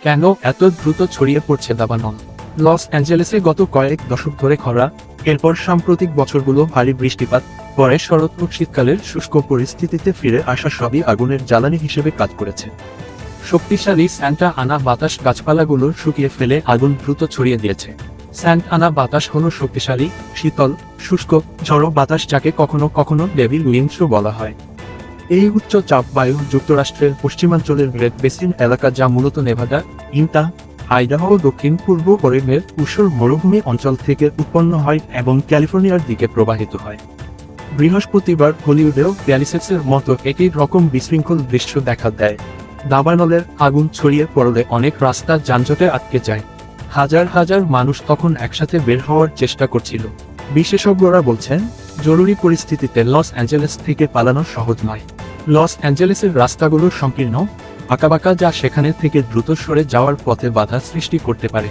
কেন এত দ্রুত ছড়িয়ে পড়ছে দাবানল? লস অ্যাঞ্জেলেসে গত কয়েক দশক ধরে খরা, এরপর সাম্প্রতিক বছরগুলো ভারী বৃষ্টিপাত, পরে শরৎ ও শীতকালের শুষ্ক পরিস্থিতিতে ফিরে আসা সবই আগুনের জ্বালানি হিসেবে কাজ করেছে। শক্তিশালী স্যান্টা আনা বাতাস গাছপালাগুলো শুকিয়ে ফেলে আগুন দ্রুত ছড়িয়ে দিয়েছে। স্যান্টা আনা বাতাস হলো শক্তিশালী, শীতল, শুষ্ক, ঝড়ো বাতাস, যাকে কখনো কখনো ডেভিল উইন্ডসও বলা হয়। এই উচ্চ চাপ বায়ু যুক্তরাষ্ট্রের পশ্চিমাঞ্চলের গ্রেট বেসিন এলাকা, যা মূলত নেভাদা, ইউটা, আইডাহো ও দক্ষিণ পূর্ব ওরেগনের ঊষর মরুভূমি অঞ্চল থেকে উৎপন্ন হয় এবং ক্যালিফোর্নিয়ার দিকে প্রবাহিত হয়। বৃহস্পতিবার হলিউডেও প্যালিসেডসের মতো একই রকম বিশৃঙ্খল দৃশ্য দেখা দেয়। দাবানলের আগুন ছড়িয়ে পড়লে অনেক রাস্তা যানজটে আটকে যায়। হাজার হাজার মানুষ তখন একসাথে বের হওয়ার চেষ্টা করছিল। বিশেষজ্ঞরা বলছেন, জরুরি পরিস্থিতিতে লস অ্যাঞ্জেলেস থেকে পালানো সহজ নয়। লস অ্যাঞ্জেলেসের রাস্তাগুলো সংকীর্ণ, আঁকাবাঁকা, যা সেখানে থেকে দ্রুত সরে যাওয়ার পথে বাধা সৃষ্টি করতে পারে।